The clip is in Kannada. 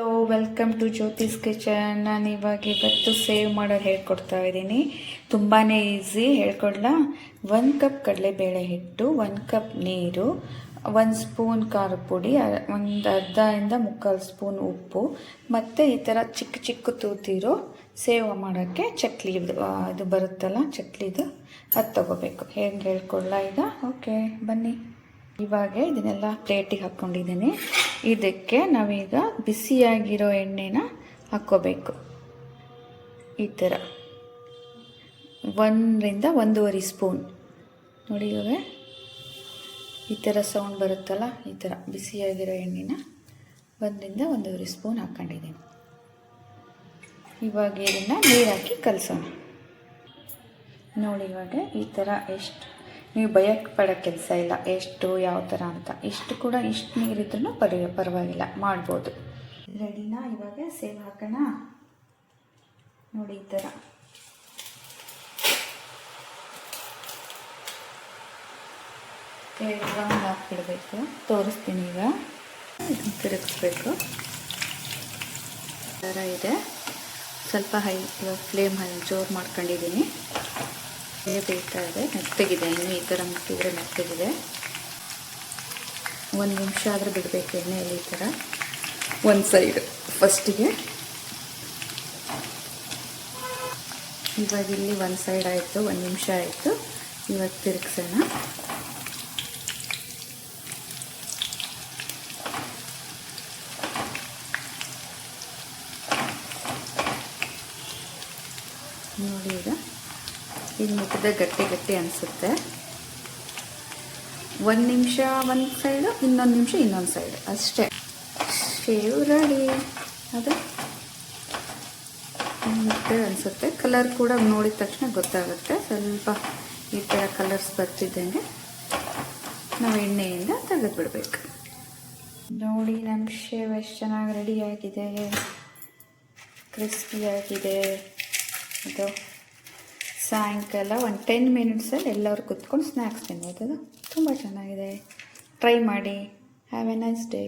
Hello, welcome to Jyothi's kitchen. ನಾನು ಇವತ್ತು ಸೇವ್ ಮಾಡೋದು ಹೇಳ್ಕೊಡ್ತಾ ಇದ್ದೀನಿ. ತುಂಬಾ ಈಸಿ, ಹೇಳ್ಕೊಡ್ಲಾ. 1 ಕಪ್ ಕಡಲೆಬೇಳೆ ಹಿಟ್ಟು, 1 ಕಪ್ ನೀರು, 1 ಸ್ಪೂನ್ ಖಾರದ ಪುಡಿ, ಒಂದು ಅರ್ಧದಿಂದ 3/4 ಸ್ಪೂನ್ ಉಪ್ಪು, ಮತ್ತು ಈ ಥರ ಚಿಕ್ಕ ಚಿಕ್ಕ ತೂತಿರೋ ಸೇವ್ ಮಾಡೋಕ್ಕೆ ಚಕ್ಲಿ ಇದು ಬರುತ್ತಲ್ಲ, ಚಕ್ಲಿದು, ಅದು ತಗೋಬೇಕು. ಹೇಗೆ ಹೇಳ್ಕೊಡ್ಲಾ ಈಗ? ಓಕೆ, ಬನ್ನಿ. ಇವಾಗ ಇದನ್ನೆಲ್ಲ ಪ್ಲೇಟಿಗೆ ಹಾಕ್ಕೊಂಡಿದ್ದೀನಿ. ಇದಕ್ಕೆ ನಾವೀಗ ಬಿಸಿಯಾಗಿರೋ ಎಣ್ಣೆನ ಹಾಕ್ಕೋಬೇಕು. ಈ ಥರ 1 ರಿಂದ 1.5 ಸ್ಪೂನ್ ನೋಡಿ. ಇವಾಗ ಈ ಥರ ಸೌಂಡ್ ಬರುತ್ತಲ್ಲ, ಈ ಥರ ಬಿಸಿಯಾಗಿರೋ ಎಣ್ಣೆನ 1 ರಿಂದ 1.5 ಸ್ಪೂನ್ ಹಾಕ್ಕೊಂಡಿದ್ದೀನಿ. ಇವಾಗ ಇದನ್ನು ನೀರು ಹಾಕಿ ಕಲಸೋಣ. ನೋಡಿ, ಇವಾಗ ಈ ಥರ ಎಷ್ಟು ನೀವು ಭಯಕ್ಕೆ ಪಡೋ ಕೆಲಸ ಇಲ್ಲ, ಎಷ್ಟು ಯಾವ ಥರ ಅಂತ. ಇಷ್ಟು ಕೂಡ ಇಷ್ಟು ನೀರಿದ್ರೂ ಪರವಾಗಿಲ್ಲ, ಮಾಡ್ಬೋದು. ರೆಡಿನಾ? ಇವಾಗ ಸೇವ್ ಹಾಕೋಣ. ನೋಡಿ, ಈ ಥರ ರೌಂಡ್ ಹಾಕ್ಬಿಡ್ಬೇಕು. ತೋರಿಸ್ತೀನಿ ಈಗ. ಇದನ್ನು ತಿರುಗಿಸ್ಬೇಕು. ಈ ಥರ ಇದೆ. ಸ್ವಲ್ಪ ಫ್ಲೇಮ್ ಜೋರು ಮಾಡ್ಕೊಂಡಿದ್ದೀನಿ. ಬೇಯ್ತಾ ಇದೆ, ಮೆತ್ತಗಿದೆ. ಇನ್ನು ಈ ಥರ ಮುಟ್ಟಿದ್ರೆ ಮೆತ್ತಗಿದೆ. 1 ನಿಮಿಷ ಆದರೂ ಬಿಡಬೇಕು ಎಣ್ಣೆಯಲ್ಲಿ. ಈ ಥರ ಒಂದು ಸೈಡ್ ಫಸ್ಟಿಗೆ. ಇವಾಗ ಇಲ್ಲಿ 1 ಸೈಡ್ ಆಯಿತು, 1 ನಿಮಿಷ ಆಯಿತು. ಇವಾಗ ತಿರುಗಿಸೋಣ. ನೋಡಿ, ಈಗ ಮುಟ್ಟಿದ್ರೆ ಗಟ್ಟಿ ಗಟ್ಟಿ ಅನಿಸುತ್ತೆ. 1 ನಿಮಿಷ ಒಂದು ಸೈಡು, ಇನ್ನೊಂದು ನಿಮಿಷ ಇನ್ನೊಂದು ಸೈಡ್, ಅಷ್ಟೇ. Shave ready. ಅದು ಮುಟ್ಟೆ ಅನಿಸುತ್ತೆ. ಕಲರ್ ಕೂಡ ನೋಡಿದ ತಕ್ಷಣ ಗೊತ್ತಾಗುತ್ತೆ. ಸ್ವಲ್ಪ ಈ ಥರ ಕಲರ್ಸ್ ಬರ್ತಿದ್ದಂಗೆ ನಾವು ಎಣ್ಣೆಯಿಂದ ತೆಗೆದುಬಿಡ್ಬೇಕು. ನೋಡಿ, ನಮ್ಮ ಶೇವ್ ಎಷ್ಟು ಚೆನ್ನಾಗಿ ರೆಡಿಯಾಗಿದೆ, ಕ್ರಿಸ್ಪಿಯಾಗಿದೆ. ಅದು ಸಾಯಂಕಾಲ ಒಂದು 10 ಮಿನಿಟ್ಸಲ್ಲಿ ಎಲ್ಲರೂ ಕುತ್ಕೊಂಡು ಸ್ನ್ಯಾಕ್ಸ್ ತಿನ್ಬೋದು. ಅದು ತುಂಬ ಚೆನ್ನಾಗಿದೆ. ಟ್ರೈ ಮಾಡಿ. Have A nice day.